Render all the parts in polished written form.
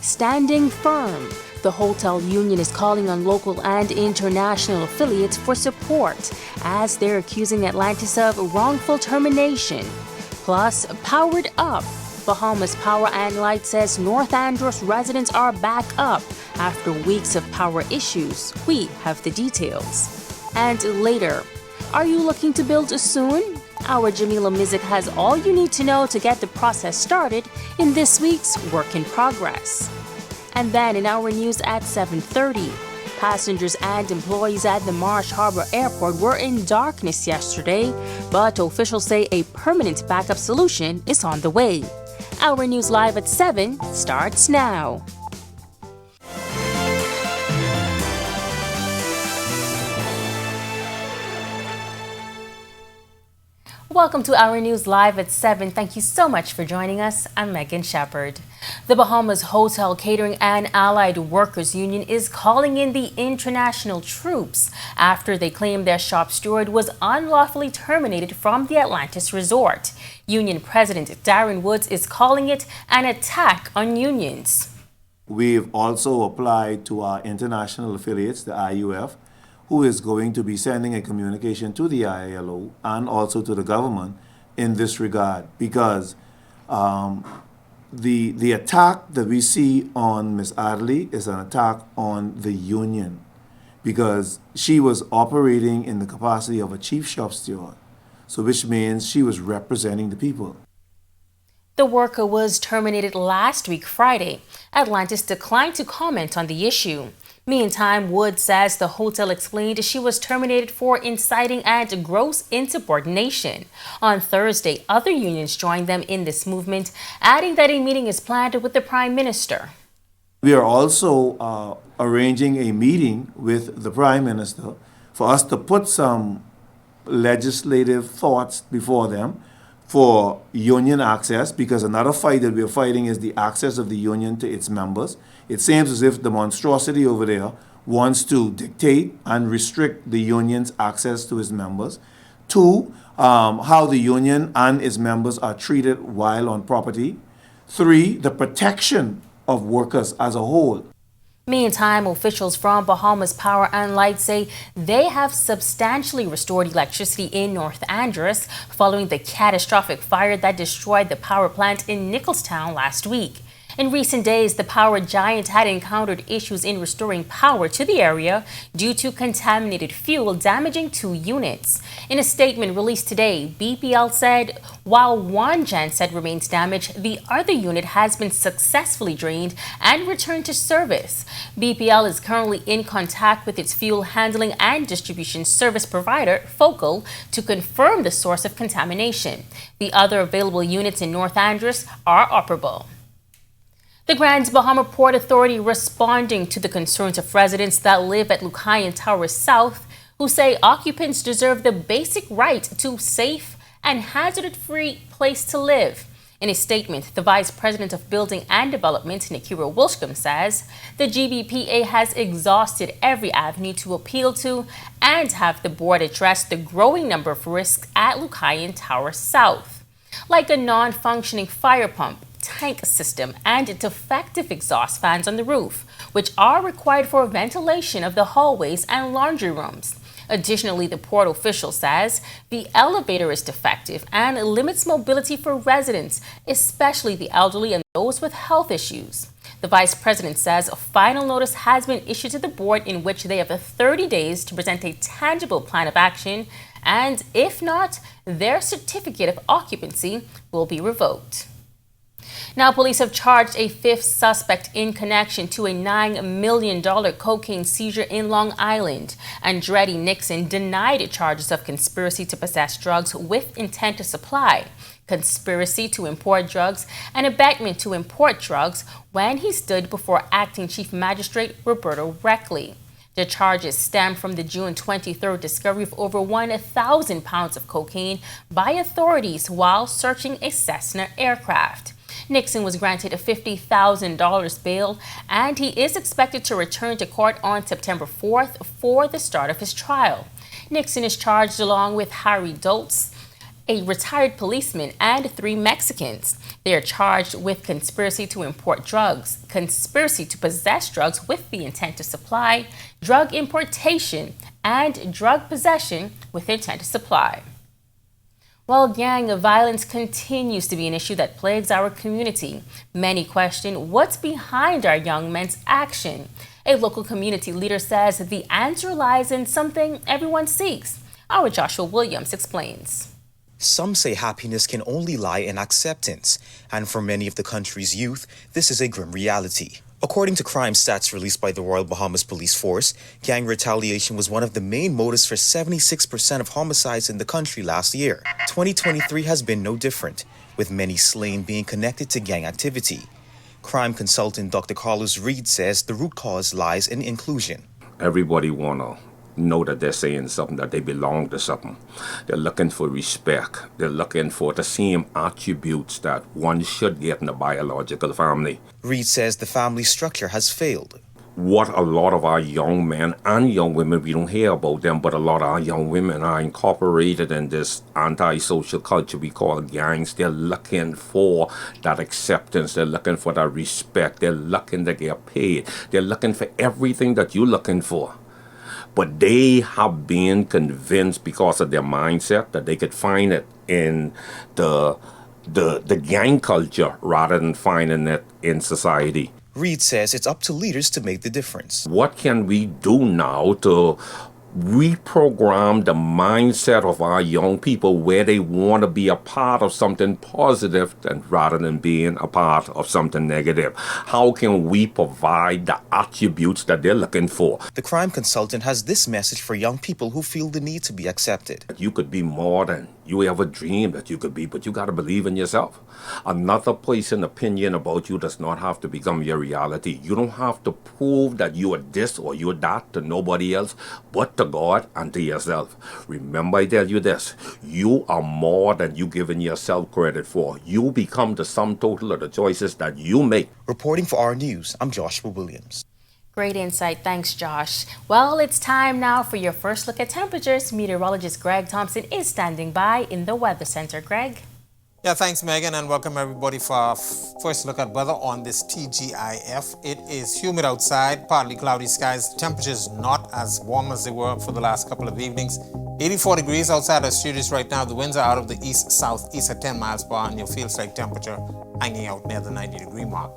standing firm. The hotel union is calling on local and international affiliates for support as they're accusing Atlantis of wrongful termination. Plus, powered up. Bahamas Power and Light says North Andros residents are back up after weeks of power issues. We have the details. And later, are you looking to build soon? Our Jamila Mizik has all you need to know to get the process started in this week's Work in Progress. And then in our news at 7:30, passengers and employees at the Marsh Harbor Airport were in darkness yesterday, but officials say a permanent backup solution is on the way. Our news live at 7 starts now. Welcome to our news live at 7. Thank you so much for joining us. I'm Megan Shepard. The Bahamas Hotel Catering and Allied Workers Union is calling in the international troops after they claim their shop steward was unlawfully terminated from the Atlantis resort. Union President Darren Woods is calling it an attack on unions. We've also applied to our international affiliates, the IUF, who is going to be sending a communication to the ILO and also to the government in this regard, because the attack that we see on Ms. Adley is an attack on the union, because she was operating in the capacity of a chief shop steward, so which means she was representing the people. The worker was terminated last week, Friday. Atlantis declined to comment on the issue. Meantime, Wood says the hotel explained she was terminated for inciting and gross insubordination. On Thursday, other unions joined them in this movement, adding that a meeting is planned with the Prime Minister. We are also arranging a meeting with the Prime Minister for us to put some legislative thoughts before them for union access, because another fight that we're fighting is the access of the union to its members. It seems as if the monstrosity over there wants to dictate and restrict the union's access to its members. Two, how the union and its members are treated while on property. Three, the protection of workers as a whole. Meantime, officials from Bahamas Power and Light say they have substantially restored electricity in North Andros following the catastrophic fire that destroyed the power plant in Nicholstown last week. In recent days, the power giant had encountered issues in restoring power to the area due to contaminated fuel damaging 2 units. In a statement released today, BPL said while one genset remains damaged, the other unit has been successfully drained and returned to service. BPL is currently in contact with its fuel handling and distribution service provider, Focal, to confirm the source of contamination. The other available units in North Andros are operable. The Grand Bahama Port Authority responding to the concerns of residents that live at Lucayan Tower South, who say occupants deserve the basic right to safe and hazard-free place to live. In a statement, the Vice President of Building and Development, Nikira Wilshcombe, says the GBPA has exhausted every avenue to appeal to and have the board address the growing number of risks at Lucayan Tower South, like a non-functioning fire pump, tank system, and defective exhaust fans on the roof, which are required for ventilation of the hallways and laundry rooms. Additionally, the port official says the elevator is defective and limits mobility for residents, especially the elderly and those with health issues. The vice president says a final notice has been issued to the board in which they have 30 days to present a tangible plan of action, and if not, their certificate of occupancy will be revoked. Now, police have charged a 5th suspect in connection to a $9 million cocaine seizure in Long Island. Andretti Nixon denied charges of conspiracy to possess drugs with intent to supply, conspiracy to import drugs, and abetment to import drugs when he stood before Acting Chief Magistrate Roberto Reckley. The charges stem from the June 23rd discovery of over 1,000 pounds of cocaine by authorities while searching a Cessna aircraft. Nixon was granted a $50,000 bail, and he is expected to return to court on September 4th for the start of his trial. Nixon is charged along with Harry Doltz, a retired policeman, and 3 Mexicans. They are charged with conspiracy to import drugs, conspiracy to possess drugs with the intent to supply, drug importation, and drug possession with intent to supply. While gang violence continues to be an issue that plagues our community, many question what's behind our young men's action. A local community leader says the answer lies in something everyone seeks. Our Joshua Williams explains. Some say happiness can only lie in acceptance, and for many of the country's youth, this is a grim reality. According to crime stats released by the Royal Bahamas Police Force, gang retaliation was one of the main motives for 76% of homicides in the country last year. 2023 has been no different, with many slain being connected to gang activity. Crime consultant Dr. Carlos Reed says the root cause lies in inclusion. Everybody wanna know that they're saying something, that they belong to something. They're looking for respect. They're looking for the same attributes that one should get in a biological family. Reed says the family structure has failed. What a lot of our young men and young women, we don't hear about them, but a lot of our young women are incorporated in this anti-social culture we call gangs. They're looking for that acceptance. They're looking for that respect. They're looking to get paid. They're looking for everything that you're looking for. But they have been convinced because of their mindset that they could find it in the gang culture rather than finding it in society. Reed says it's up to leaders to make the difference. What can we do now to reprogram the mindset of our young people where they want to be a part of something positive rather than being a part of something negative? How can we provide the attributes that they're looking for? The crime consultant has this message for young people who feel the need to be accepted. You could be more than you ever dreamed that you could be, but you got to believe in yourself. Another person's opinion about you does not have to become your reality. You don't have to prove that you are this or you're that to nobody else, but to God and to yourself. Remember, I tell you this, you are more than you giving yourself credit for. You become the sum total of the choices that you make. Reporting for Our News, I'm Joshua Williams. Great insight. Thanks, Josh. Well, it's time now for your first look at temperatures. Meteorologist Greg Thompson is standing by in the Weather Center. Greg? Yeah, thanks, Megan, and welcome everybody for our first look at weather on this TGIF. It is humid outside, partly cloudy skies. Temperatures not as warm as they were for the last couple of evenings. 84 degrees outside our studios right now. The winds are out of the east-southeast at 10 miles per hour, and your feels-like temperature hanging out near the 90-degree mark.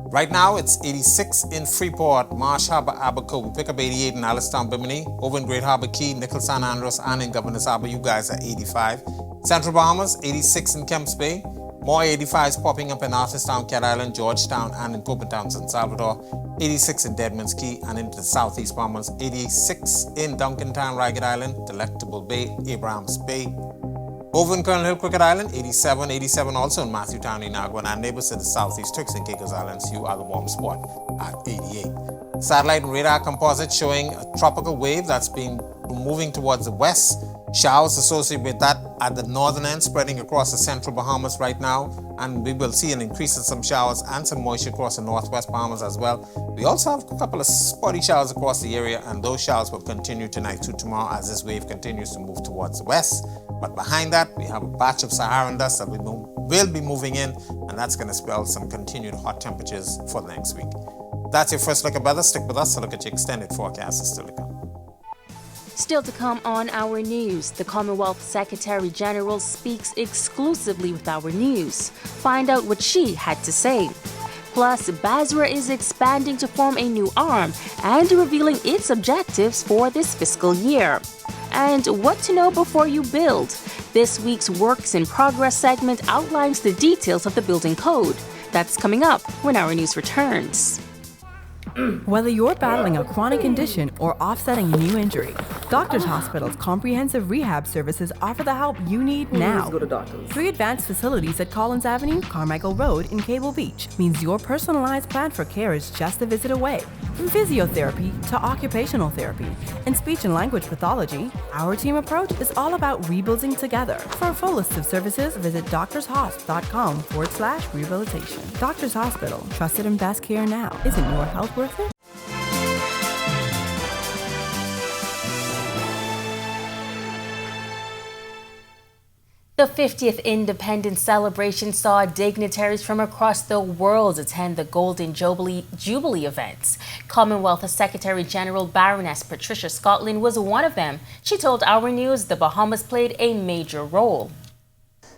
Right now, it's 86 in Freeport, Marsh Harbor, Abaco. We pick up 88 in Allenstown, Bimini. Over in Great Harbor Key, Nichols, San Andreas, and in Governor's Harbor, you guys are 85. Central Bahamas, 86 in Kemps Bay. More 85s popping up in Arthurstown, Cat Island, Georgetown, and in Copentown, San Salvador. 86 in Deadman's Key and into the Southeast Bahamas. 86 in Duncantown, Ragged Island, Delectable Bay, Abrahams Bay. Over in Colonel Hill, Crooked Island, 87. 87 also in Matthewtown, Inagua, and our neighbors to the southeast, Turks and Caicos Islands, you are the warm spot at 88. Satellite and radar composite showing a tropical wave that's been moving towards the west. Showers associated with that at the northern end, spreading across the central Bahamas right now. And we will see an increase in some showers and some moisture across the northwest Bahamas as well. We also have a couple of spotty showers across the area, and those showers will continue tonight through tomorrow as this wave continues to move towards the west. But behind that, we have a batch of Saharan dust that will be moving in, and that's going to spell some continued hot temperatures for the next week. That's your first look at weather. Stick with us to look at your extended forecast is still to come. Still to come on Our News, the Commonwealth Secretary General speaks exclusively with Our News. Find out what she had to say. Plus, Basra is expanding to form a new arm and revealing its objectives for this fiscal year. And what to know before you build. This week's Works in Progress segment outlines the details of the building code. That's coming up when Our News returns. Whether you're battling a chronic condition or offsetting a new injury, Doctors Hospital's comprehensive rehab services offer the help you need now. Go to doctors. 3 advanced facilities at Collins Avenue, Carmichael Road, and Cable Beach means your personalized plan for care is just a visit away. From physiotherapy to occupational therapy and speech and language pathology, our team approach is all about rebuilding together. For a full list of services, visit doctorshosp.com/rehabilitation. Doctors Hospital, trusted and best care now. Isn't your health worth it? The 50th Independence celebration saw dignitaries from across the world attend the Golden Jubilee events. Commonwealth Secretary General Baroness Patricia Scotland was one of them. She told Our News the Bahamas played a major role.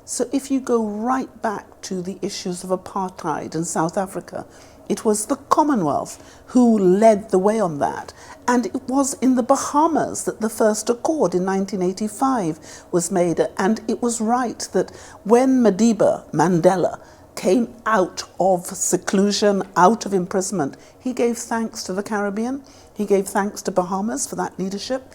So if you go right back to the issues of apartheid in South Africa, it was the Commonwealth who led the way on that. And it was in the Bahamas that the first accord in 1985 was made. And it was right that when Madiba Mandela came out of seclusion, out of imprisonment, he gave thanks to the Caribbean. He gave thanks to Bahamas for that leadership.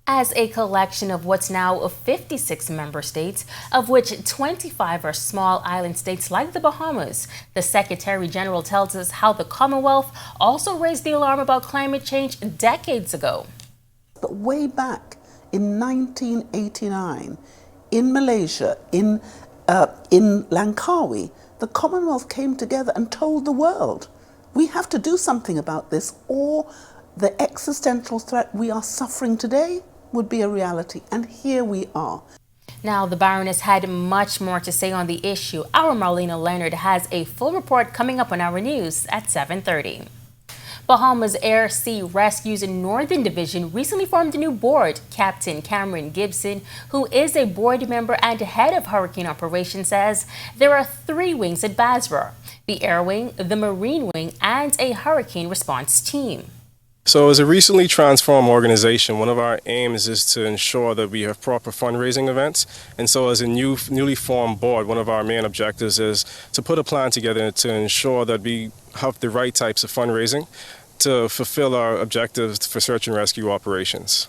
As a collection of what's now 56 member states, of which 25 are small island states like the Bahamas, the Secretary General tells us how the Commonwealth also raised the alarm about climate change decades ago. But way back in 1989, in Malaysia, in Langkawi, the Commonwealth came together and told the world, we have to do something about this, or the existential threat we are suffering today would be a reality. And here we are. Now, the Baroness had much more to say on the issue. Our Marlena Leonard has a full report coming up on Our News at 7:30. Bahamas Air Sea Rescue's Northern Division recently formed a new board. Captain Cameron Gibson, who is a board member and head of hurricane operations, says there are 3 wings at Basra: the Air Wing, the Marine Wing, and a hurricane response team. So as a recently transformed organization, one of our aims is to ensure that we have proper fundraising events. And so as a newly formed board, one of our main objectives is to put a plan together to ensure that we have the right types of fundraising to fulfill our objectives for search and rescue operations.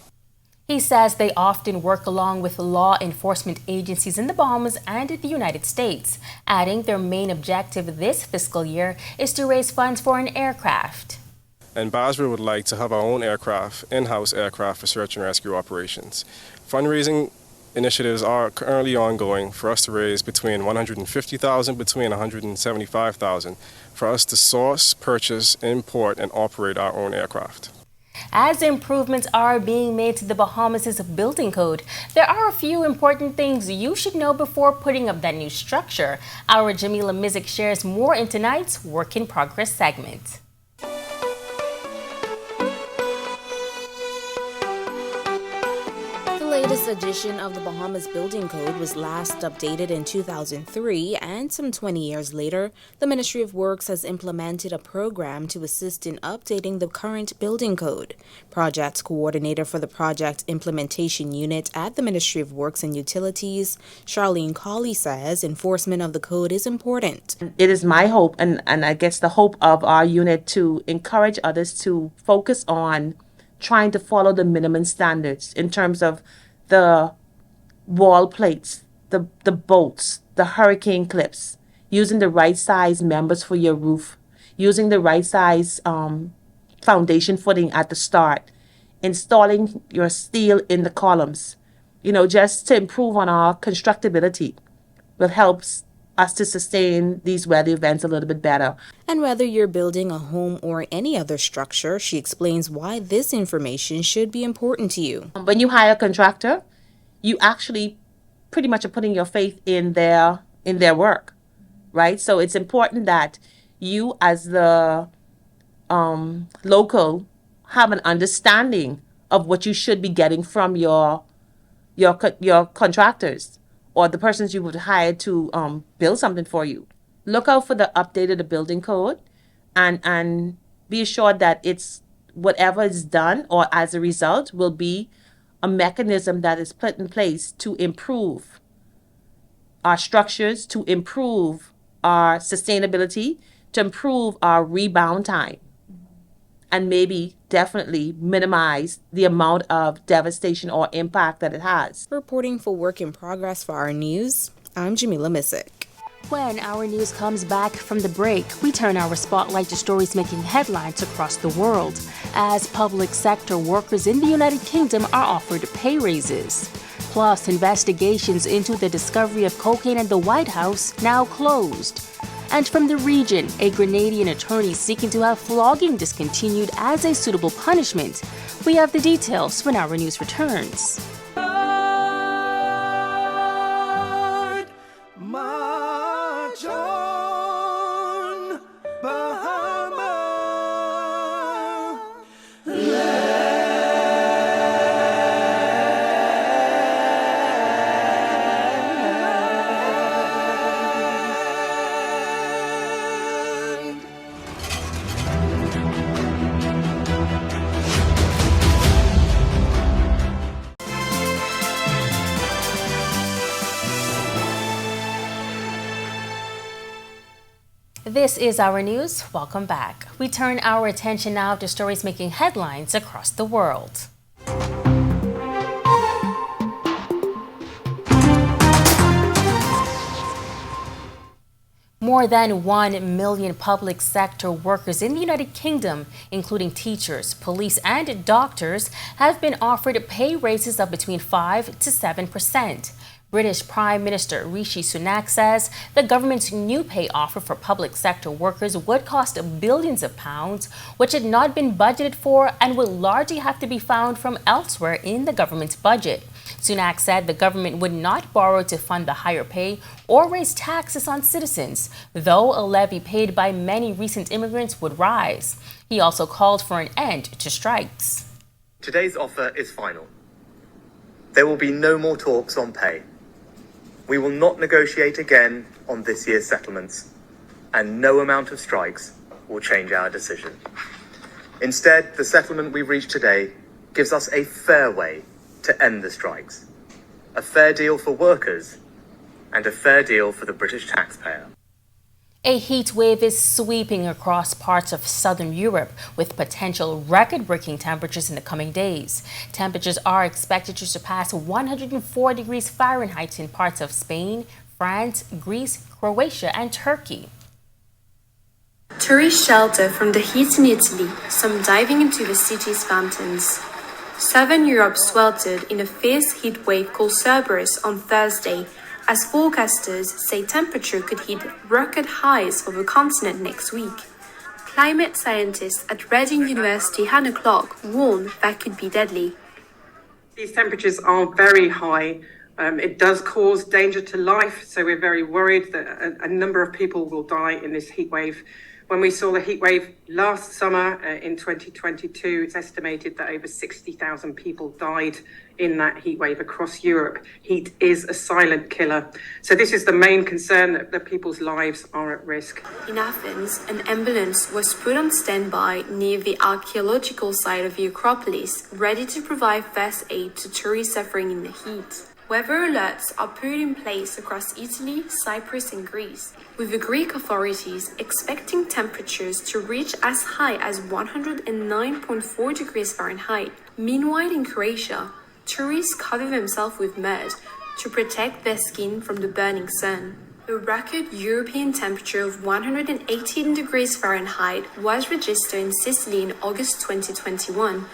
He says they often work along with law enforcement agencies in the Bahamas and the United States, adding their main objective this fiscal year is to raise funds for an aircraft. And Basra would like to have our own aircraft, in-house aircraft for search and rescue operations. Fundraising initiatives are currently ongoing for us to raise between $150,000 between $175,000 for us to source, purchase, import, and operate our own aircraft. As improvements are being made to the Bahamas' building code, there are a few important things you should know before putting up that new structure. Our Jamila Mizik shares more in tonight's Work in Progress segment. The latest edition of the Bahamas Building Code was last updated in 2003, and some 20 years later, the Ministry of Works has implemented a program to assist in updating the current building code. Project coordinator for the Project Implementation Unit at the Ministry of Works and Utilities, Charlene Colley, says enforcement of the code is important. It is my hope, and I guess the hope of our unit, to encourage others to focus on trying to follow the minimum standards in terms of the wall plates, the bolts, the hurricane clips, using the right size members for your roof, using the right size foundation footing at the start, installing your steel in the columns, just to improve on our constructability will help us to sustain these weather events a little bit better. And whether you're building a home or any other structure, she explains why this information should be important to you. When you hire a contractor, you actually pretty much are putting your faith in their work, right? So it's important that you, as the local, have an understanding of what you should be getting from your contractors or the persons you would hire to build something for you. Look out for the updated building code and be assured that it's whatever is done or as a result will be a mechanism that is put in place to improve our structures, to improve our sustainability, to improve our rebound time, and maybe definitely minimize the amount of devastation or impact that it has. Reporting for Work in Progress for Our News, I'm Jamila Mizik. When Our News comes back from the break, we turn our spotlight to stories making headlines across the world as public sector workers in the United Kingdom are offered pay raises. Plus, investigations into the discovery of cocaine at the White House now closed. And from the region, a Grenadian attorney seeking to have flogging discontinued as a suitable punishment. We have the details when Our News returns. This is Our News. Welcome back. We turn our attention now to stories making headlines across the world. More than 1 million public sector workers in the United Kingdom, including teachers, police, and doctors, have been offered pay raises of between 5 to 7%. British Prime Minister Rishi Sunak says the government's new pay offer for public sector workers would cost billions of pounds, which had not been budgeted for and will largely have to be found from elsewhere in the government's budget. Sunak said the government would not borrow to fund the higher pay or raise taxes on citizens, though a levy paid by many recent immigrants would rise. He also called for an end to strikes. Today's offer is final. There will be no more talks on pay. We will not negotiate again on this year's settlements, and no amount of strikes will change our decision. Instead, the settlement we've reached today gives us a fair way to end the strikes, a fair deal for workers, and a fair deal for the British taxpayer. A heat wave is sweeping across parts of southern Europe with potential record-breaking temperatures in the coming days. Temperatures are expected to surpass 104 degrees Fahrenheit in parts of Spain, France, Greece, Croatia, and Turkey. Tourists shelter from the heat in Italy, some diving into the city's fountains. Southern Europe sweltered in a fierce heat wave called Cerberus on Thursday, as forecasters say temperature could hit record highs for the continent next week. Climate scientists at Reading University Hannah Clark warn that could be deadly. These temperatures are very high. It does cause danger to life, so we're very worried that a number of people will die in this heat wave. When we saw the heat wave last summer in 2022, it's estimated that over 60,000 people died in that heat wave across Europe. Heat is a silent killer. So this is the main concern, that people's lives are at risk. In Athens, an ambulance was put on standby near the archaeological site of the Acropolis, ready to provide first aid to tourists suffering in the heat. Weather alerts are put in place across Italy, Cyprus, and Greece, with the Greek authorities expecting temperatures to reach as high as 109.4 degrees Fahrenheit. Meanwhile, in Croatia, tourists cover themselves with mud to protect their skin from the burning sun. A record European temperature of 118 degrees Fahrenheit was registered in Sicily in August 2021.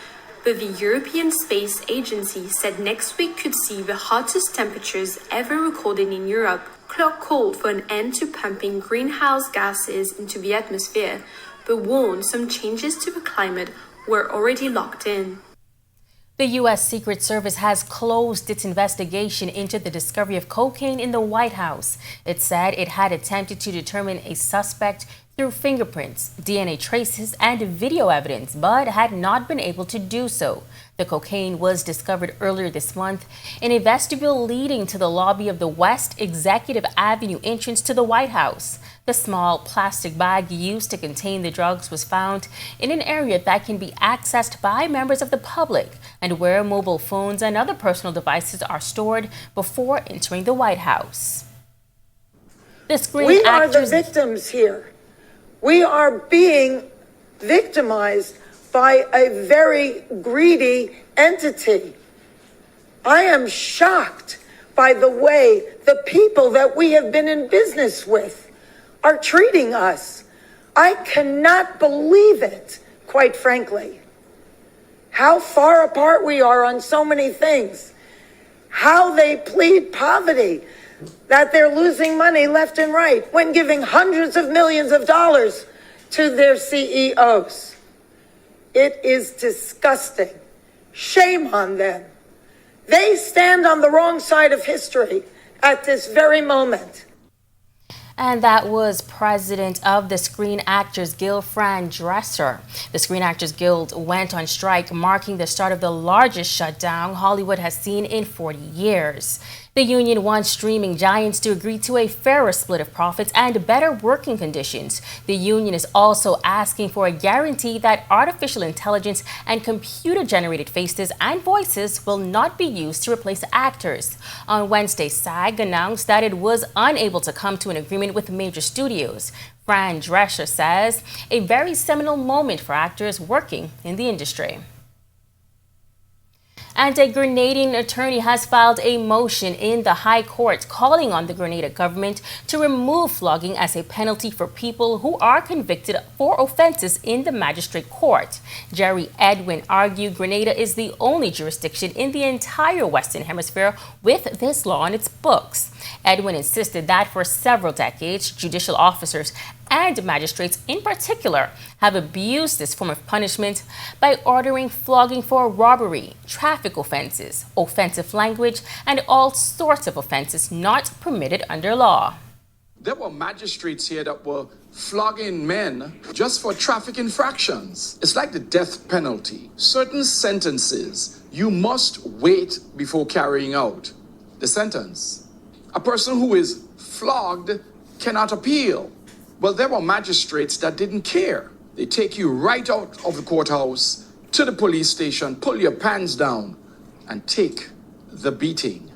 But the European Space Agency said next week could see the hottest temperatures ever recorded in Europe. Clark called for an end to pumping greenhouse gases into the atmosphere, but warned some changes to the climate were already locked in. The U.S. Secret Service has closed its investigation into the discovery of cocaine in the White House. It said it had attempted to determine a suspect through fingerprints, DNA traces, and video evidence, but had not been able to do so. The cocaine was discovered earlier this month in a vestibule leading to the lobby of the West Executive Avenue entrance to the White House. The small plastic bag used to contain the drugs was found in an area that can be accessed by members of the public and where mobile phones and other personal devices are stored before entering the White House. The Screen Actors... are the victims here. We are being victimized by a very greedy entity. I am shocked by the way the people that we have been in business with are treating us. I cannot believe it, quite frankly. How far apart we are on so many things. How they plead poverty, that they're losing money left and right when giving hundreds of millions of dollars to their CEOs. It is disgusting. Shame on them. They stand on the wrong side of history at this very moment. And that was President of the Screen Actors Guild, Fran Dresser. The Screen Actors Guild went on strike, marking the start of the largest shutdown Hollywood has seen in 40 years. The union wants streaming giants to agree to a fairer split of profits and better working conditions. The union is also asking for a guarantee that artificial intelligence and computer-generated faces and voices will not be used to replace actors. On Wednesday, SAG announced that it was unable to come to an agreement with major studios. Fran Drescher says a very seminal moment for actors working in the industry. And a Grenadian attorney has filed a motion in the High Court calling on the Grenada government to remove flogging as a penalty for people who are convicted for offenses in the magistrate court. Jerry Edwin argued Grenada is the only jurisdiction in the entire Western Hemisphere with this law on its books. Edwin insisted that for several decades, judicial officers and magistrates in particular have abused this form of punishment by ordering flogging for robbery, traffic offenses, offensive language, and all sorts of offenses not permitted under law. There were magistrates here that were flogging men just for traffic infractions. It's like the death penalty. Certain sentences you must wait before carrying out the sentence. A person who is flogged cannot appeal. Well, there were magistrates that didn't care. They take you right out of the courthouse to the police station, pull your pants down, and take the beating.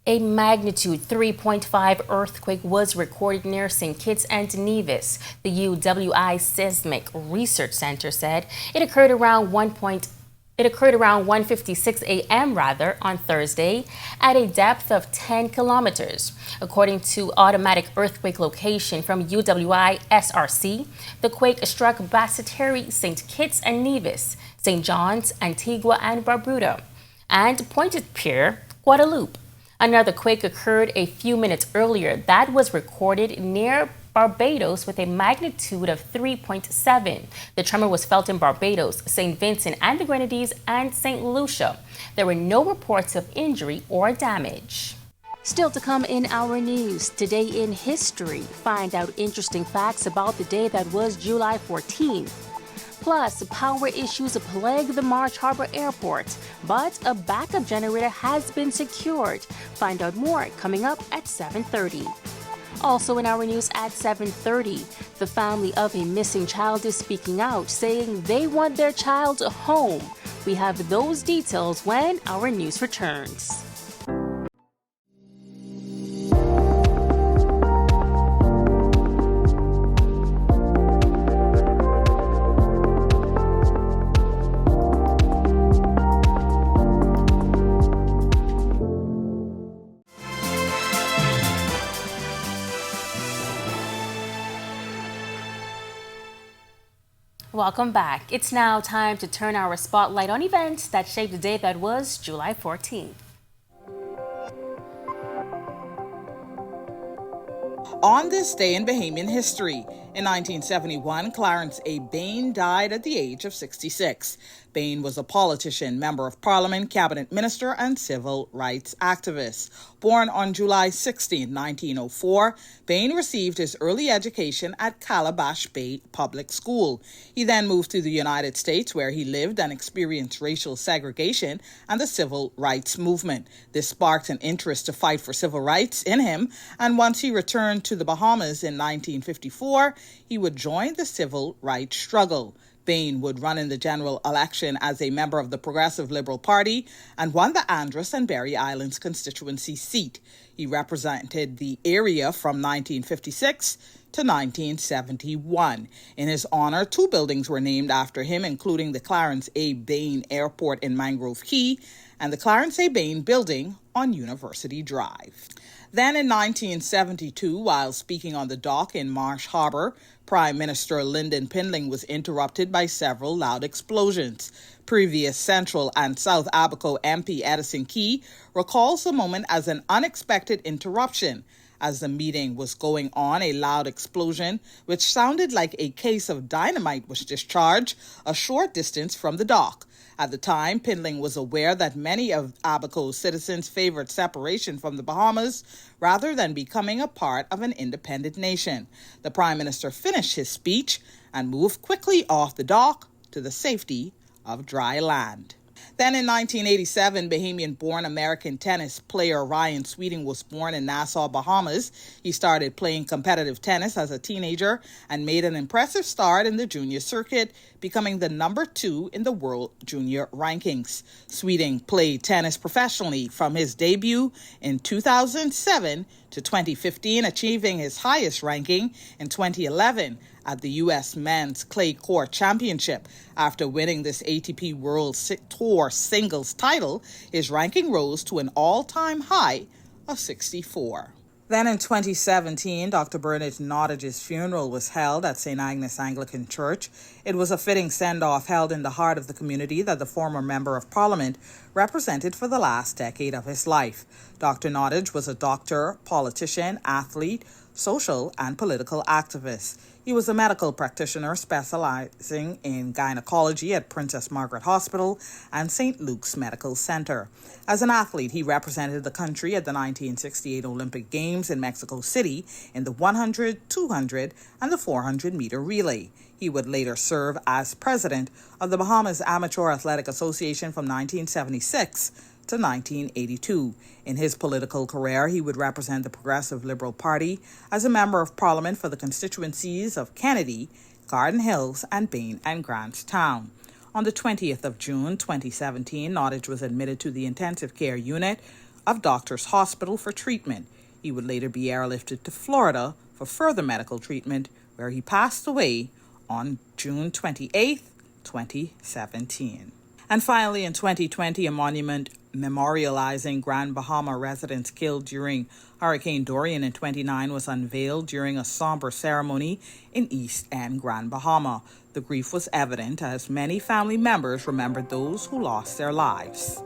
A magnitude 3.5 earthquake was recorded near St. Kitts and Nevis. The UWI Seismic Research Center said it occurred around 1:56 a.m. on Thursday at a depth of 10 kilometers. According to automatic earthquake location from UWI SRC, the quake struck Basseterre, St. Kitts and Nevis, St. John's, Antigua and Barbuda, and Pointe-Pierre, Guadeloupe. Another quake occurred a few minutes earlier that was recorded near Barbados with a magnitude of 3.7. The tremor was felt in Barbados, St. Vincent and the Grenadines, and St. Lucia. There were no reports of injury or damage. Still to come in our news, today in history, find out interesting facts about the day that was July 14th. Plus, power issues plague the Marsh Harbor Airport, but a backup generator has been secured. Find out more coming up at 7:30. Also in our news at 7:30, the family of a missing child is speaking out, saying they want their child home. We have those details when our news returns. Welcome back. It's now time to turn our spotlight on events that shaped the day that was July 14th. On this day in Bahamian history, in 1971, Clarence A. Bain died at the age of 66. Bain was a politician, member of parliament, cabinet minister, and civil rights activist. Born on July 16, 1904, Bain received his early education at Calabash Bay Public School. He then moved to the United States, where he lived and experienced racial segregation and the civil rights movement. This sparked an interest to fight for civil rights in him, and once he returned to the Bahamas in 1954, he would join the civil rights struggle. Bain would run in the general election as a member of the Progressive Liberal Party and won the Andros and Berry Islands constituency seat. He represented the area from 1956 to 1971. In his honor, 2 buildings were named after him, including the Clarence A. Bain Airport in Mangrove Key and the Clarence A. Bain Building on University Drive. Then in 1972, while speaking on the dock in Marsh Harbor, Prime Minister Lyndon Pindling was interrupted by several loud explosions. Previous Central and South Abaco MP Edison Key recalls the moment as an unexpected interruption. As the meeting was going on, a loud explosion, which sounded like a case of dynamite, was discharged a short distance from the dock. At the time, Pindling was aware that many of Abaco's citizens favored separation from the Bahamas rather than becoming a part of an independent nation. The Prime Minister finished his speech and moved quickly off the dock to the safety of dry land. Then in 1987, Bahamian-born American tennis player Ryan Sweeting was born in Nassau, Bahamas. He started playing competitive tennis as a teenager and made an impressive start in the junior circuit, becoming the number 2 in the world junior rankings. Sweeting played tennis professionally from his debut in 2007 to 2015, achieving his highest ranking in 2011 at the U.S. Men's Clay Court Championship. After winning this ATP World Tour singles title, his ranking rose to an all-time high of 64. Then in 2017, Dr. Bernard Nottage's funeral was held at St. Agnes Anglican Church. It was a fitting send-off held in the heart of the community that the former Member of Parliament represented for the last decade of his life. Dr. Nottage was a doctor, politician, athlete, social and political activist. He was a medical practitioner specializing in gynecology at Princess Margaret Hospital and St. Luke's Medical Center. As an athlete, he represented the country at the 1968 Olympic Games in Mexico City in the 100, 200, and the 400-meter relay. He would later serve as president of the Bahamas Amateur Athletic Association from 1976 to 1982. In his political career, he would represent the Progressive Liberal Party as a member of Parliament for the constituencies of Kennedy, Garden Hills, and Bain and Grantstown. On the 20th of June 2017, Nottage was admitted to the intensive care unit of Doctors Hospital for treatment. He would later be airlifted to Florida for further medical treatment, where he passed away on June 28, 2017. And finally, in 2020, a monument memorializing Grand Bahama residents killed during Hurricane Dorian in 1929 was unveiled during a somber ceremony in East End, Grand Bahama. The grief was evident as many family members remembered those who lost their lives.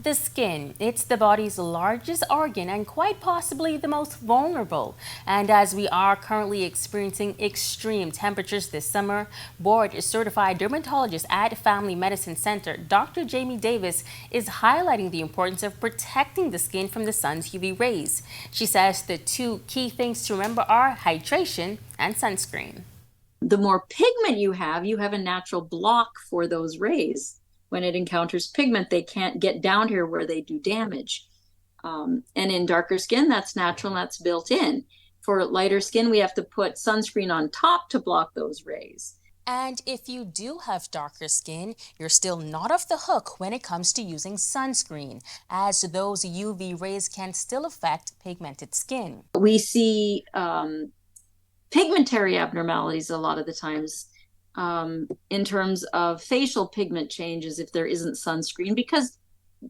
The skin, it's the body's largest organ and quite possibly the most vulnerable. And as we are currently experiencing extreme temperatures this summer, board-certified dermatologist at Family Medicine Center, Dr. Jamie Davis, is highlighting the importance of protecting the skin from the sun's UV rays. She says the two key things to remember are hydration and sunscreen. The more pigment you have a natural block for those rays. When it encounters pigment, they can't get down here where they do damage. And in darker skin, that's natural and that's built in. For lighter skin, we have to put sunscreen on top to block those rays. And if you do have darker skin, you're still not off the hook when it comes to using sunscreen, as those UV rays can still affect pigmented skin. We see pigmentary abnormalities a lot of the times. In terms of facial pigment changes if there isn't sunscreen, because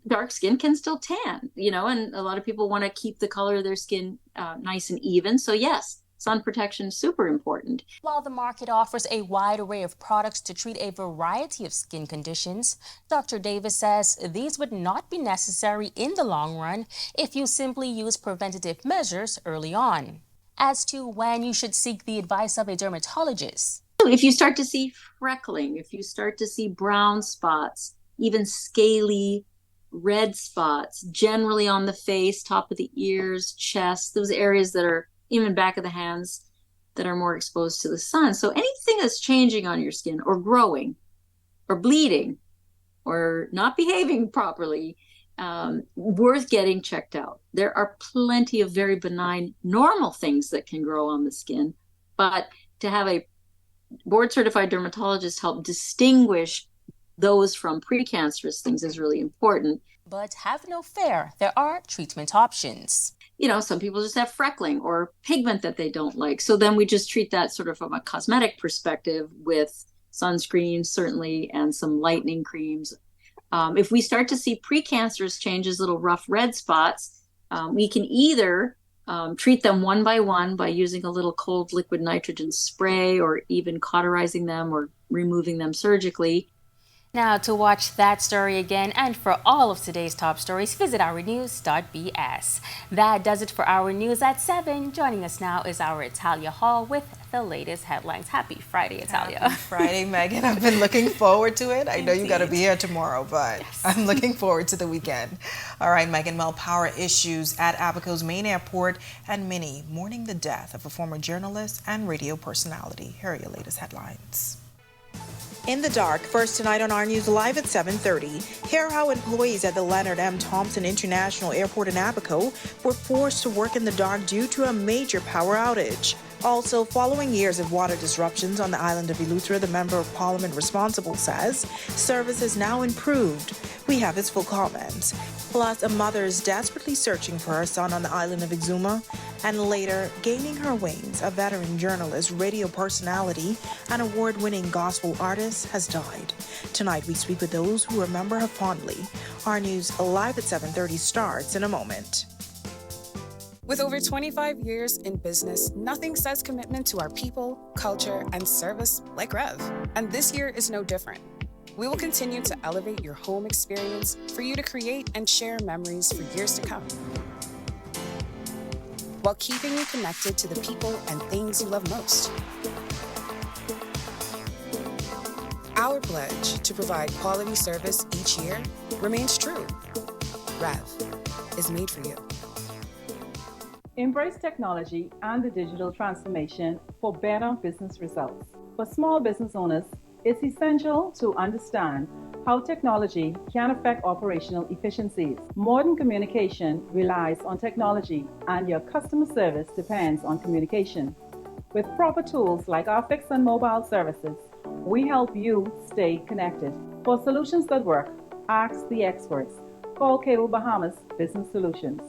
dark skin can still tan, and a lot of people want to keep the color of their skin nice and even. So yes, sun protection is super important. While the market offers a wide array of products to treat a variety of skin conditions, Dr. Davis says these would not be necessary in the long run if you simply use preventative measures early on. As to when you should seek the advice of a dermatologist, if you start to see freckling, if you start to see brown spots, even scaly red spots, generally on the face, top of the ears, chest, those areas that are even back of the hands that are more exposed to the sun. So anything that's changing on your skin or growing or bleeding or not behaving properly, worth getting checked out. There are plenty of very benign, normal things that can grow on the skin, but to have a board-certified dermatologist help distinguish those from precancerous things is really important. But have no fear, there are treatment options. Some people just have freckling or pigment that they don't like. So then we just treat that sort of from a cosmetic perspective with sunscreen, certainly, and some lightening creams. If we start to see precancerous changes, little rough red spots, we can either treat them one by using a little cold liquid nitrogen spray or even cauterizing them or removing them surgically. Now, to watch that story again and for all of today's top stories, visit ournews.bs. That does it for our news at 7. Joining us now is our Italia Hall with the latest headlines. Happy Friday, Italia. Happy Friday, Megan. I've been looking forward to it. I know you got to be here tomorrow, but yes. I'm looking forward to the weekend. All right, Megan. Well, power issues at Abaco's main airport and many mourning the death of a former journalist and radio personality. Here are your latest headlines. In the dark, first tonight on Our News Live at 7:30. Hear how employees at the Leonard M. Thompson International Airport in Abaco were forced to work in the dark due to a major power outage. Also, following years of water disruptions on the island of Eleuthera, the Member of Parliament responsible says service is now improved. We have his full comments. Plus, a mother is desperately searching for her son on the island of Exuma. And later, gaining her wings, a veteran journalist, radio personality, and award-winning gospel artist has died. Tonight, we speak with those who remember her fondly. Our News Live at 7:30 starts in a moment. With over 25 years in business, nothing says commitment to our people, culture, and service like Rev. And this year is no different. We will continue to elevate your home experience for you to create and share memories for years to come, while keeping you connected to the people and things you love most. Our pledge to provide quality service each year remains true. Rev is made for you. Embrace technology and the digital transformation for better business results. For small business owners, it's essential to understand how technology can affect operational efficiencies. Modern communication relies on technology, and your customer service depends on communication. With proper tools like our fixed and mobile services, we help you stay connected. For solutions that work, ask the experts. Call Cable Bahamas Business Solutions.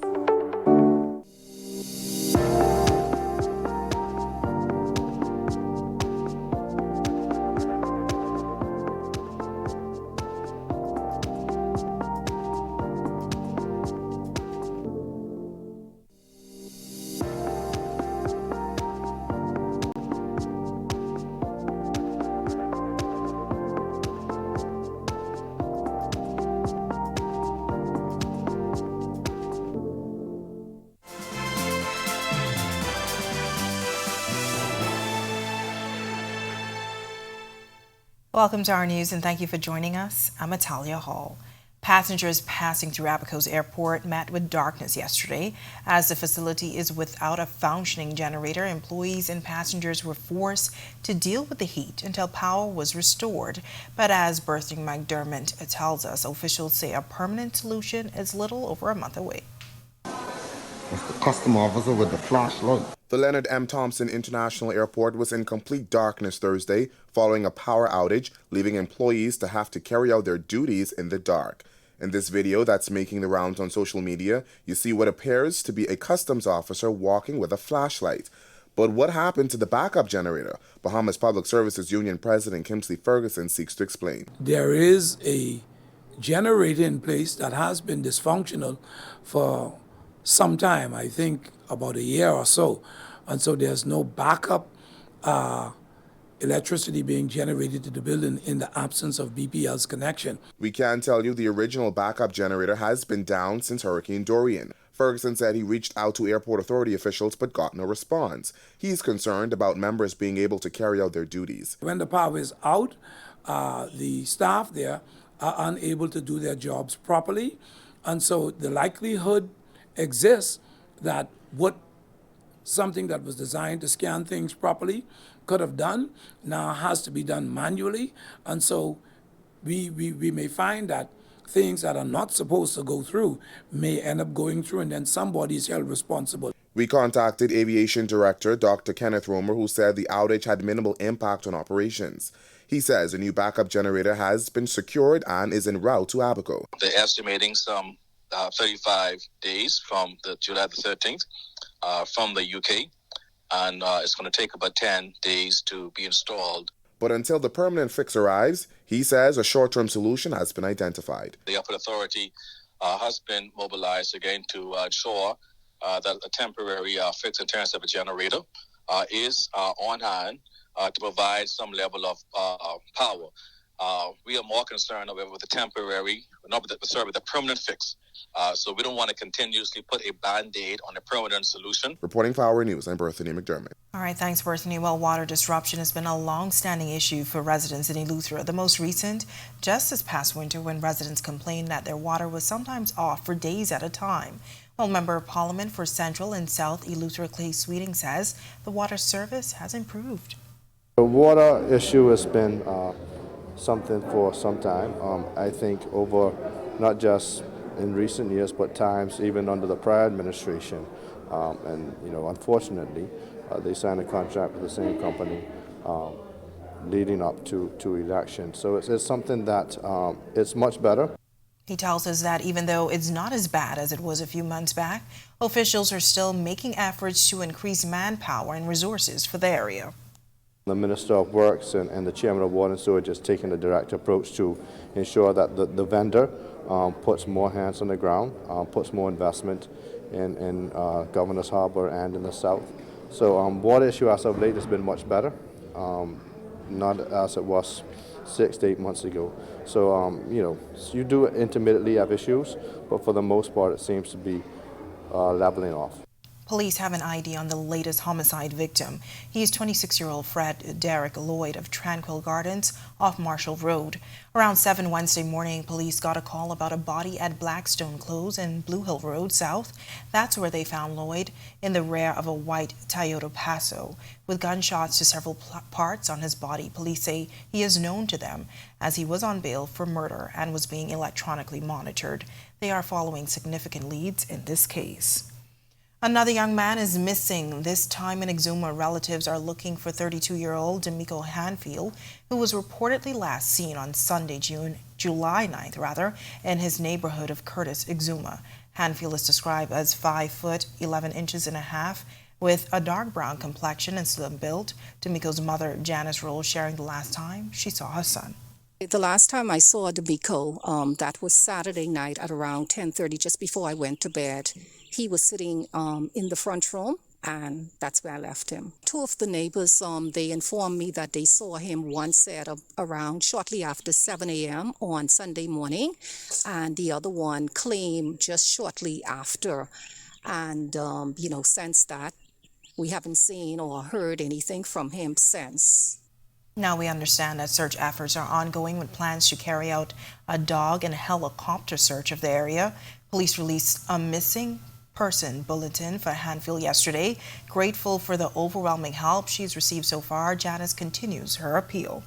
Welcome to Our News, and thank you for joining us. I'm Italia Hall. Passengers passing through Abaco's airport met with darkness yesterday. As the facility is without a functioning generator, employees and passengers were forced to deal with the heat until power was restored. But as Berthing McDermott tells us, officials say a permanent solution is little over a month away. It's the custom officer with the flashlight. The Leonard M. Thompson International Airport was in complete darkness Thursday following a power outage, leaving employees to have to carry out their duties in the dark. In this video that's making the rounds on social media, you see what appears to be a customs officer walking with a flashlight. But what happened to the backup generator? Bahamas Public Services Union President Kimsley Ferguson seeks to explain. There is a generator in place that has been dysfunctional for some time, I think about a year or so. And so there's no backup electricity being generated to the building in the absence of BPL's connection. We can tell you the original backup generator has been down since Hurricane Dorian. Ferguson said he reached out to airport authority officials but got no response. He's concerned about members being able to carry out their duties. When the power is out, the staff there are unable to do their jobs properly. And so the likelihood exists that what something that was designed to scan things properly could have done now has to be done manually. And so we may find that things that are not supposed to go through may end up going through, and then somebody is held responsible. We contacted Aviation Director Dr. Kenneth Romer, who said the outage had minimal impact on operations. He says a new backup generator has been secured and is en route to Abaco. They're estimating some 35 days from the July the 13th from the UK, and it's going to take about 10 days to be installed. But until the permanent fix arrives, he says a short-term solution has been identified. The Airport Authority has been mobilized again to ensure that a temporary fix in terms of a generator is on hand to provide some level of power. We are more concerned with the temporary, not with the permanent fix. So we don't want to continuously put a band-aid on a permanent solution. Reporting for Our News, I'm Berthany McDermott. All right, thanks, Berthany. Well, water disruption has been a long-standing issue for residents in Eleuthera. The most recent, just this past winter, when residents complained that their water was sometimes off for days at a time. Well, Member of Parliament for Central and South Eleuthera, Clay Sweeting, says the water service has improved. The water issue has been something for some time. I think over not just in recent years, but times even under the prior administration. And, unfortunately, they signed a contract with the same company leading up to election. So it's something that it's much better. He tells us that even though it's not as bad as it was a few months back, officials are still making efforts to increase manpower and resources for the area. The Minister of Works and the Chairman of Water and Sewer just taking a direct approach to ensure that the vendor puts more hands on the ground, puts more investment in Governor's Harbor and in the south. So water issue as of late has been much better, not as it was 6 to 8 months ago. So, you do intermittently have issues, but for the most part it seems to be leveling off. Police have an ID on the latest homicide victim. He is 26-year-old Fred Derek Lloyd of Tranquil Gardens off Marshall Road. Around 7 Wednesday morning, police got a call about a body at Blackstone Close and Blue Hill Road South. That's where they found Lloyd in the rear of a white Toyota Passo with gunshots to several parts on his body. Police say he is known to them as he was on bail for murder and was being electronically monitored. They are following significant leads in this case. Another young man is missing. This time in Exuma, relatives are looking for 32-year-old D'Amico Hanfield, who was reportedly last seen on Sunday, July 9th, in his neighborhood of Curtis, Exuma. Hanfield is described as 5 foot 11 inches and a half, with a dark brown complexion and slim build. D'Amico's mother, Janice Roll, sharing the last time she saw her son. The last time I saw D'Amico, that was Saturday night at around 10:30, just before I went to bed. He was sitting in the front room, and that's where I left him. Two of the neighbors, they informed me that they saw him once at around shortly after 7 a.m. on Sunday morning, and the other one claimed just shortly after. And, since that, we haven't seen or heard anything from him since. Now we understand that search efforts are ongoing with plans to carry out a dog and helicopter search of the area. Police released a missing person bulletin for Hanfield yesterday. Grateful for the overwhelming help she's received so far, Janice continues her appeal.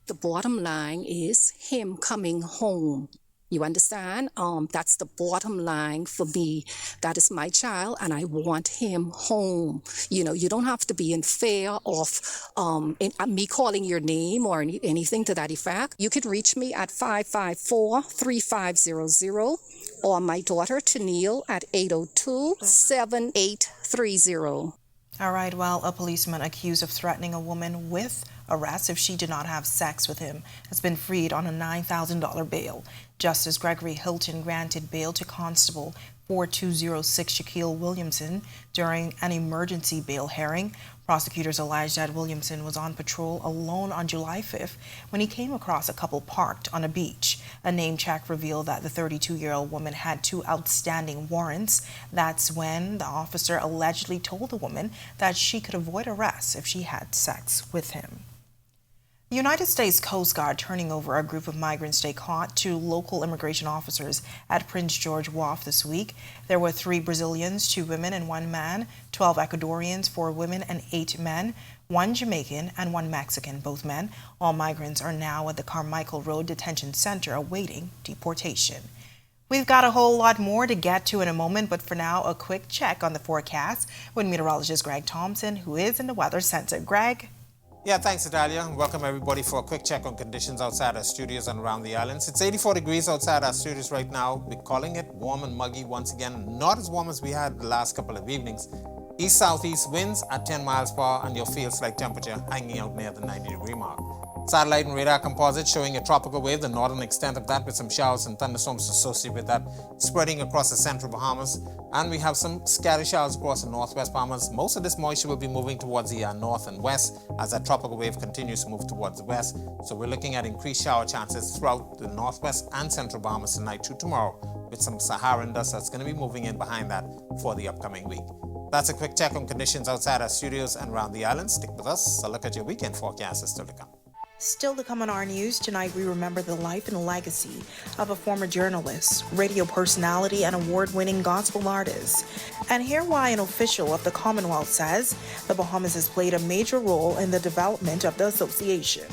The bottom line is him coming home. You understand? That's the bottom line for me. That is my child, and I want him home. You don't have to be in fear of me calling your name or anything to that effect. You could reach me at 554-3500 or my daughter, Tennille, at 802-7830. All right, well, a policeman accused of threatening a woman with arrest if she did not have sex with him has been freed on a $9,000 bail. Justice Gregory Hilton granted bail to Constable 4206 Shaquille Williamson during an emergency bail hearing. Prosecutors allege that Williamson was on patrol alone on July 5th when he came across a couple parked on a beach. A name check revealed that the 32-year-old woman had 2 outstanding warrants. That's when the officer allegedly told the woman that she could avoid arrest if she had sex with him. The United States Coast Guard turning over a group of migrants they caught to local immigration officers at Prince George Wharf this week. There were 3 Brazilians, 2 women and 1 man, 12 Ecuadorians, 4 women and 8 men, 1 Jamaican and 1 Mexican, both men. All migrants are now at the Carmichael Road Detention Center awaiting deportation. We've got a whole lot more to get to in a moment, but for now, a quick check on the forecast with meteorologist Greg Thompson, who is in the Weather Center. Greg? Yeah, thanks, Natalia. Welcome everybody for a quick check on conditions outside our studios and around the islands. It's 84 degrees outside our studios right now. We're calling it warm and muggy once again. Not as warm as we had the last couple of evenings. East-southeast winds at 10 miles per hour and your feels like temperature hanging out near the 90-degree mark. Satellite and radar composite showing a tropical wave, the northern extent of that, with some showers and thunderstorms associated with that, spreading across the central Bahamas. And we have some scattered showers across the northwest Bahamas. Most of this moisture will be moving towards the north and west as that tropical wave continues to move towards the west. So we're looking at increased shower chances throughout the northwest and central Bahamas tonight to tomorrow, with some Saharan dust that's going to be moving in behind that for the upcoming week. That's a quick check on conditions outside our studios and around the island. Stick with us. A look at your weekend forecast is still to come. Still to come on our news, tonight we remember the life and legacy of a former journalist, radio personality, and award-winning gospel artist. And hear why an official of the Commonwealth says the Bahamas has played a major role in the development of the association.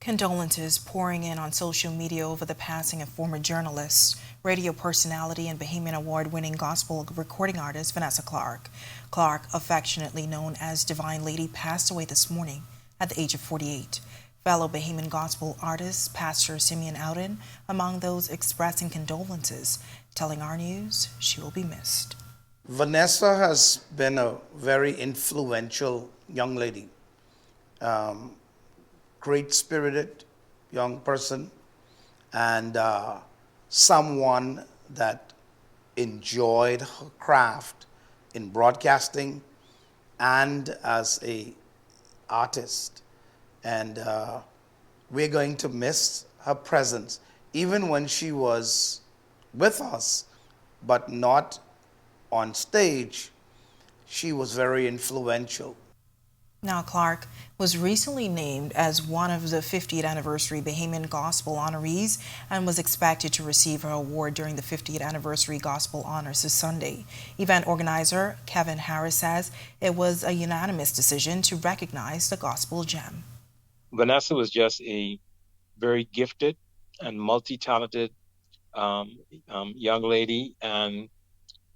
Condolences pouring in on social media over the passing of former journalist, radio personality, and Bahamian Award-winning gospel recording artist Vanessa Clark. Clark, affectionately known as Divine Lady, passed away this morning at the age of 48. Fellow Bahamian gospel artist Pastor Simeon Ouden among those expressing condolences, telling Our News she will be missed. Vanessa has been a very influential young lady. Great-spirited young person, and someone that enjoyed her craft in broadcasting and as a artist. And we're going to miss her presence, even when she was with us, but not on stage. She was very influential. Now, Clark was recently named as one of the 50th anniversary Bahamian Gospel honorees and was expected to receive her award during the 50th anniversary Gospel Honors this Sunday. Event organizer Kevin Harris says it was a unanimous decision to recognize the gospel gem. Vanessa was just a very gifted and multi-talented young lady, and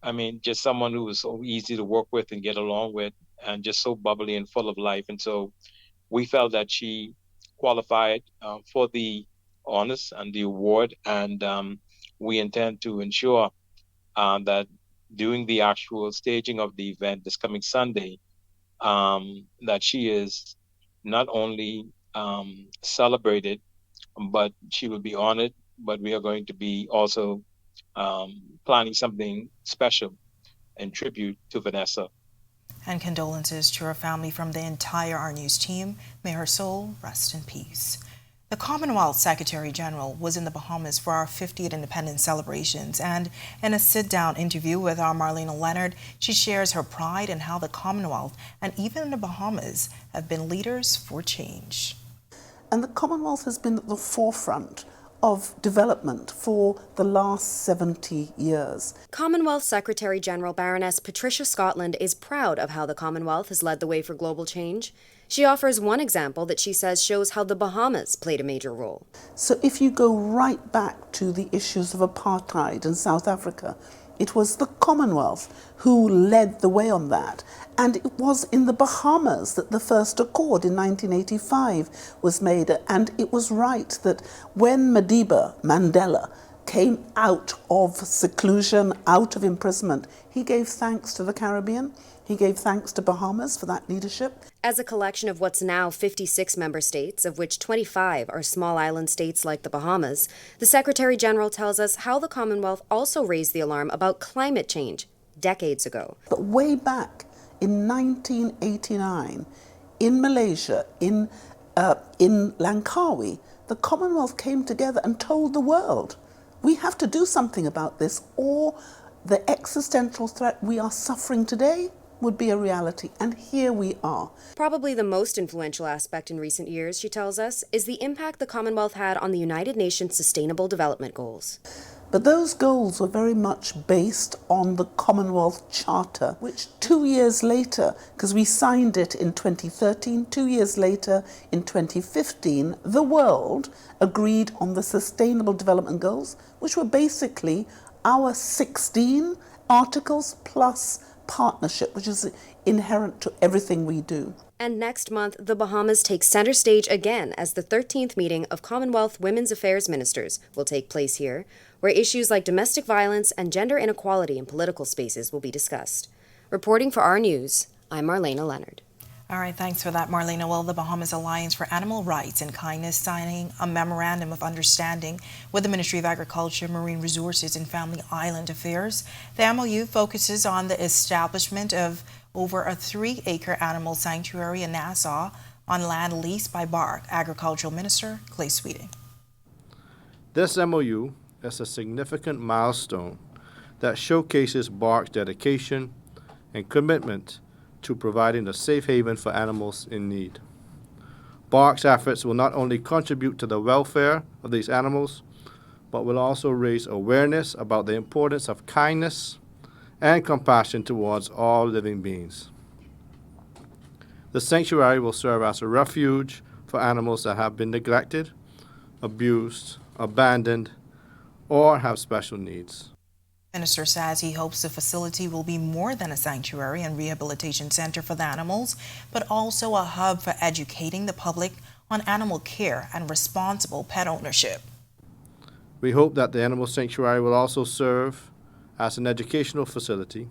I mean, just someone who was so easy to work with and get along with, and just so bubbly and full of life. And so we felt that she qualified for the honors and the award, and we intend to ensure that during the actual staging of the event this coming Sunday, that she is not only celebrated, but she will be honored. But we are going to be also planning something special in tribute to Vanessa. And condolences to her family from the entire Our News team. May her soul rest in peace. The Commonwealth Secretary General was in the Bahamas for our 50th independence celebrations, and in a sit-down interview with our Marlena Leonard, she shares her pride in how the Commonwealth and even the Bahamas have been leaders for change. And the Commonwealth has been at the forefront of development for the last 70 years. Commonwealth Secretary General Baroness Patricia Scotland is proud of how the Commonwealth has led the way for global change. She offers one example that she says shows how the Bahamas played a major role. So if you go right back to the issues of apartheid in South Africa, it was the Commonwealth who led the way on that. And it was in the Bahamas that the first accord in 1985 was made. And it was right that when Madiba Mandela came out of seclusion, out of imprisonment, he gave thanks to the Caribbean. He gave thanks to Bahamas for that leadership. As a collection of what's now 56 member states, of which 25 are small island states like the Bahamas, the Secretary General tells us how the Commonwealth also raised the alarm about climate change decades ago. But way back in 1989, in Malaysia, in Langkawi, the Commonwealth came together and told the world, we have to do something about this, or the existential threat we are suffering today would be a reality, and here we are. Probably the most influential aspect in recent years, she tells us, is the impact the Commonwealth had on the United Nations Sustainable Development Goals. But those goals were very much based on the Commonwealth Charter, which 2 years later, because we signed it in 2013, 2 years later, in 2015, the world agreed on the Sustainable Development Goals, which were basically our 16 articles plus partnership, which is inherent to everything we do. And next month, the Bahamas takes center stage again as the 13th meeting of Commonwealth Women's Affairs Ministers will take place here, where issues like domestic violence and gender inequality in political spaces will be discussed. Reporting for Our News, I'm Marlena Leonard. All right, thanks for that, Marlena. Well, the Bahamas Alliance for Animal Rights and Kindness signing a memorandum of understanding with the Ministry of Agriculture, Marine Resources, and Family Island Affairs. The MOU focuses on the establishment of over a 3-acre animal sanctuary in Nassau on land leased by BARC. Agricultural Minister Clay Sweeting. This MOU is a significant milestone that showcases BARC's dedication and commitment to providing a safe haven for animals in need. BARC's efforts will not only contribute to the welfare of these animals, but will also raise awareness about the importance of kindness and compassion towards all living beings. The sanctuary will serve as a refuge for animals that have been neglected, abused, abandoned, or have special needs. The minister says he hopes the facility will be more than a sanctuary and rehabilitation center for the animals, but also a hub for educating the public on animal care and responsible pet ownership. We hope that the animal sanctuary will also serve as an educational facility,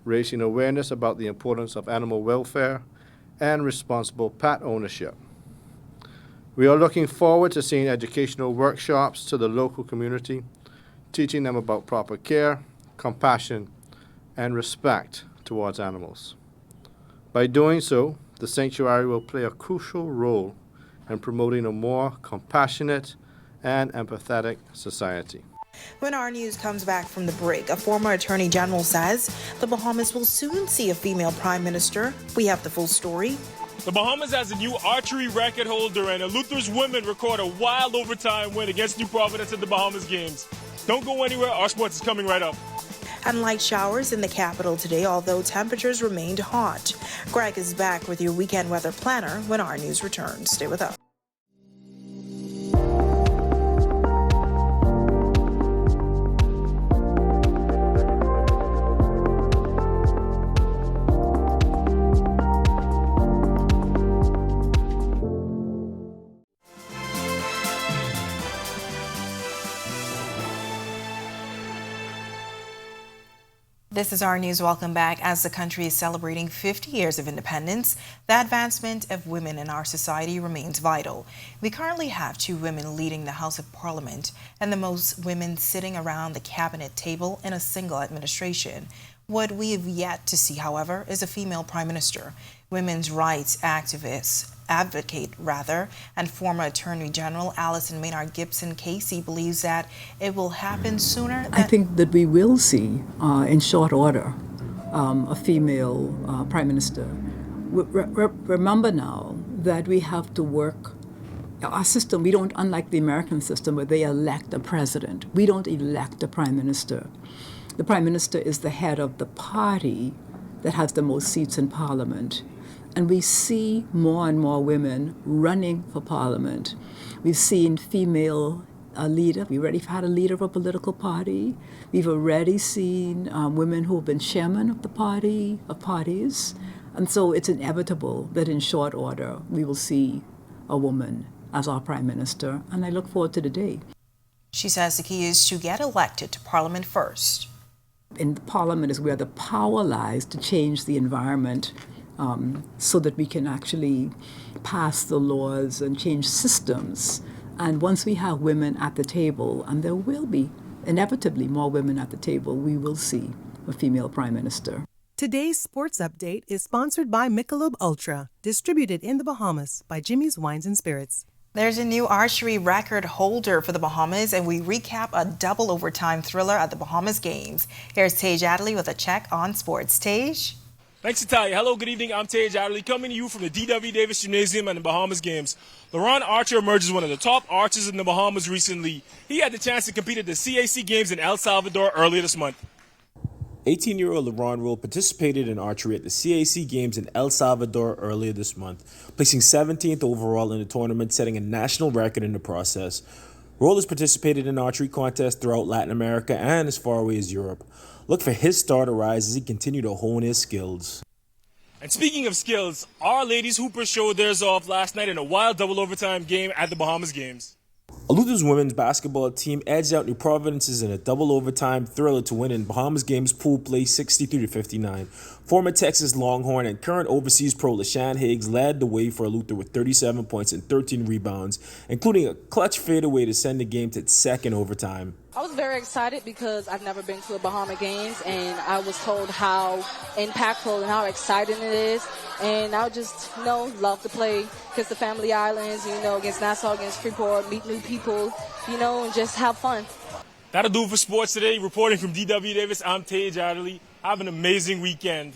raising awareness about the importance of animal welfare and responsible pet ownership. We are looking forward to seeing educational workshops to the local community, teaching them about proper care, compassion, and respect towards animals. By doing so, the sanctuary will play a crucial role in promoting a more compassionate and empathetic society. When Our News comes back from the break, a former Attorney General says the Bahamas will soon see a female Prime Minister. We have the full story. The Bahamas has a new archery record holder, and Luther's women record a wild overtime win against New Providence at the Bahamas Games. Don't go anywhere, our sports is coming right up. And light showers in the capital today, although temperatures remained hot. Greg is back with your weekend weather planner when Our News returns. Stay with us. This is Our News. Welcome back. As the country is celebrating 50 years of independence, the advancement of women in our society remains vital. We currently have 2 women leading the House of Parliament and the most women sitting around the cabinet table in a single administration. What we have yet to see, however, is a female prime minister. Women's rights advocate, and former Attorney General Alison Maynard Gibson Casey believes that it will happen sooner. I think that we will see, in short order, a female prime minister. Remember now that we have to work. Our system, we don't, unlike the American system where they elect a president, we don't elect a prime minister. The prime minister is the head of the party that has the most seats in parliament. And we see more and more women running for parliament. We've seen female leader. We already had a leader of a political party. We've already seen women who have been chairman of the parties. And so it's inevitable that in short order we will see a woman as our prime minister. And I look forward to the day. She says the key is to get elected to parliament first. In the parliament is where the power lies to change the environment. So that we can actually pass the laws and change systems. And once we have women at the table, and there will be inevitably more women at the table, we will see a female prime minister. Today's sports update is sponsored by Michelob Ultra, distributed in the Bahamas by Jimmy's Wines and Spirits. There's a new archery record holder for the Bahamas, and we recap a double overtime thriller at the Bahamas Games. Here's Tej Adley with a check on sports. Tej? Thanks, Natalia. Hello, good evening. I'm Tej Adderley, coming to you from the D.W. Davis Gymnasium and the Bahamas Games. LaRon Archer emerges one of the top archers in the Bahamas recently. He had the chance to compete at the CAC Games in El Salvador earlier this month. 18-year-old LaRon Roll participated in archery at the CAC Games in El Salvador earlier this month, placing 17th overall in the tournament, setting a national record in the process. Roll has participated in archery contests throughout Latin America and as far away as Europe. Look for his star to rise as he continues to hone his skills. And speaking of skills, our ladies hoopers showed theirs off last night in a wild double overtime game at the Bahamas Games. Eleuthero's women's basketball team edged out New Providence's in a double overtime thriller to win in Bahamas Games pool play 63-59. Former Texas Longhorn and current overseas pro LaShawn Higgs led the way for Eleuther with 37 points and 13 rebounds, including a clutch fadeaway to send the game to its second overtime. I was very excited because I've never been to a Bahama Games, and I was told how impactful and how exciting it is. And I just, love to play against the Family Islands, against Nassau, against Freeport, meet new people, and just have fun. That'll do it for sports today. Reporting from DW Davis, I'm Tage Adderley. Have an amazing weekend.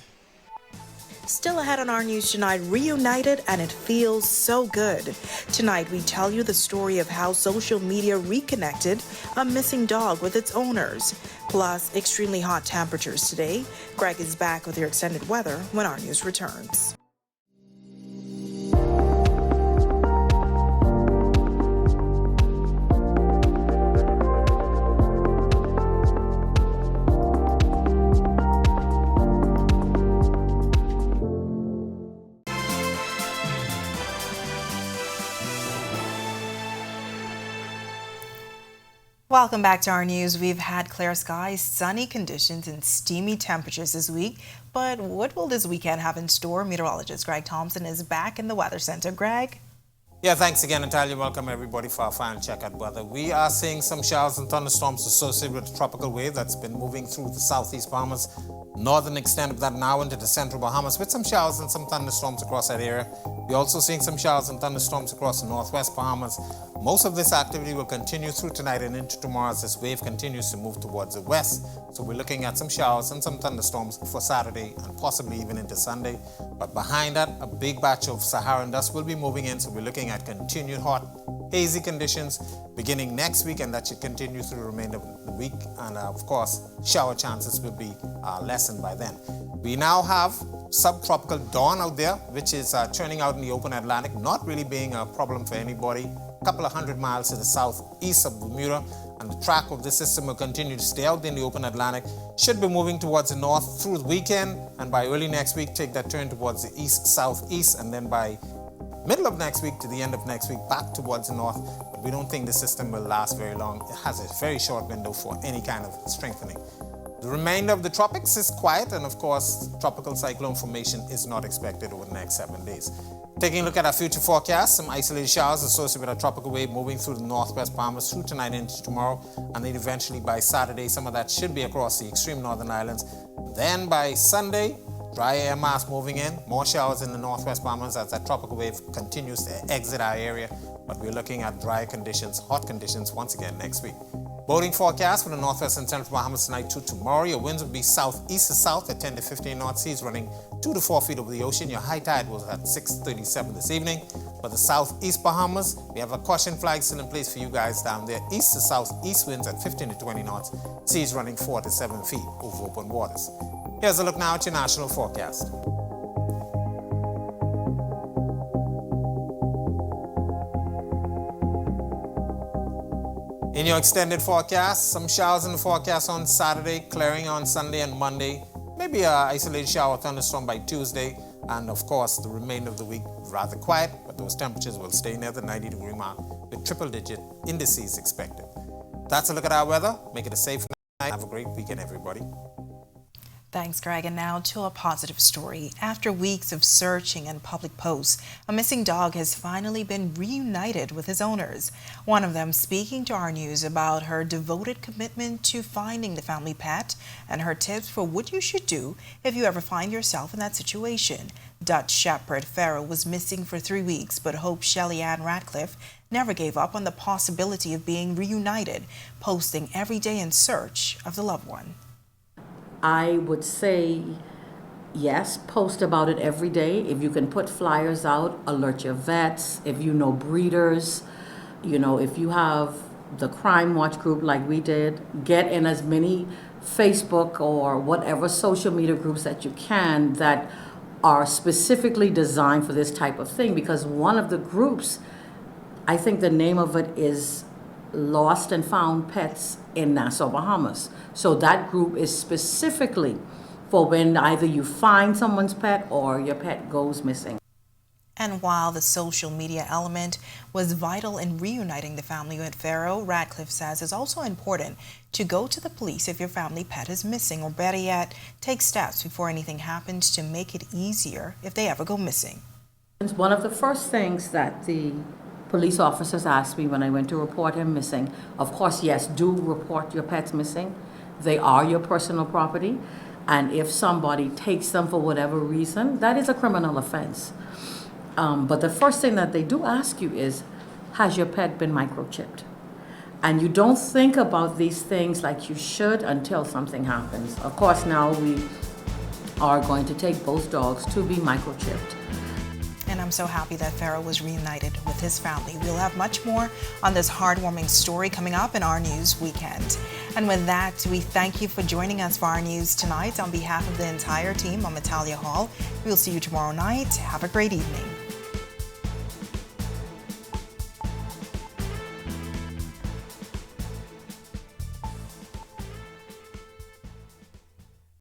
Still ahead on our news tonight, reunited, and it feels so good. Tonight, we tell you the story of how social media reconnected a missing dog with its owners. Plus, extremely hot temperatures today. Greg is back with your extended weather when our news returns. Welcome back to our news. We've had clear skies, sunny conditions, and steamy temperatures this week. But what will this weekend have in store? Meteorologist Greg Thompson is back in the Weather Center. Greg? Yeah, thanks again, Natalia. Welcome everybody for our final check at weather. We are seeing some showers and thunderstorms associated with the tropical wave that's been moving through the southeast Bahamas, northern extent of that now into the central Bahamas, with some showers and some thunderstorms across that area. We're also seeing some showers and thunderstorms across the northwest Bahamas. Most of this activity will continue through tonight and into tomorrow as this wave continues to move towards the west. So we're looking at some showers and some thunderstorms for Saturday and possibly even into Sunday. But behind that, a big batch of Saharan dust will be moving in, so we're looking at continued hot, hazy conditions beginning next week, and that should continue through the remainder of the week. And of course, shower chances will be lessened by then. We now have subtropical dawn out there, which is turning out in the open Atlantic, not really being a problem for anybody. A couple of 100 miles to the southeast of Bermuda, and the track of the system will continue to stay out in the open Atlantic. Should be moving towards the north through the weekend, and by early next week take that turn towards the east-southeast, and then by middle of next week to the end of next week back towards the north. But we don't think the system will last very long. It has a very short window for any kind of strengthening. The remainder of the tropics is quiet, and of course, tropical cyclone formation is not expected over the next 7 days. Taking a look at our future forecast, some isolated showers associated with a tropical wave moving through the northwest Bahamas through tonight into tomorrow, and then eventually by Saturday, some of that should be across the extreme northern islands. Then by Sunday, dry air mass moving in, more showers in the northwest Bahamas as that tropical wave continues to exit our area, but we're looking at dry conditions, hot conditions once again next week. Boating forecast for the northwest and central Bahamas tonight to tomorrow. Your winds will be southeast to south at 10 to 15 knot, seas running 2 to 4 feet over the ocean. Your high tide was at 6:37 this evening. For the southeast Bahamas, we have a caution flag still in place for you guys down there. East to southeast winds at 15 to 20 knots, seas running 4 to 7 feet over open waters. Here's a look now at your national forecast. In your extended forecast, some showers in the forecast on Saturday, clearing on Sunday and Monday. Maybe an isolated shower thunderstorm by Tuesday. And of course, the remainder of the week rather quiet, but those temperatures will stay near the 90-degree mark with triple-digit indices expected. That's a look at our weather. Make it a safe night. Have a great weekend, everybody. Thanks, Greg. And now to a positive story. After weeks of searching and public posts, a missing dog has finally been reunited with his owners. One of them speaking to our news about her devoted commitment to finding the family pet and her tips for what you should do if you ever find yourself in that situation. Dutch Shepherd Farrell was missing for 3 weeks, but Hope Shelley Ann Radcliffe never gave up on the possibility of being reunited, posting every day in search of the loved one. I would say, yes, post about it every day. If you can put flyers out, alert your vets. If you know breeders, if you have the Crime Watch group like we did, get in as many Facebook or whatever social media groups that you can that are specifically designed for this type of thing. Because one of the groups, I think the name of it is lost and found pets in Nassau, Bahamas. So that group is specifically for when either you find someone's pet or your pet goes missing. And while the social media element was vital in reuniting the family with Pharaoh, Radcliffe says it's also important to go to the police if your family pet is missing, or better yet, take steps before anything happens to make it easier if they ever go missing. One of the first things that the police officers asked me when I went to report him missing, of course, yes, do report your pets missing. They are your personal property. And if somebody takes them for whatever reason, that is a criminal offense. But the first thing that they do ask you is, has your pet been microchipped? And you don't think about these things like you should until something happens. Of course, now we are going to take both dogs to be microchipped. And I'm so happy that Pharaoh was reunited with his family. We'll have much more on this heartwarming story coming up in Our News Weekend. And with that, we thank you for joining us for Our News tonight. On behalf of the entire team, I'm Natalia Hall. We'll see you tomorrow night. Have a great evening.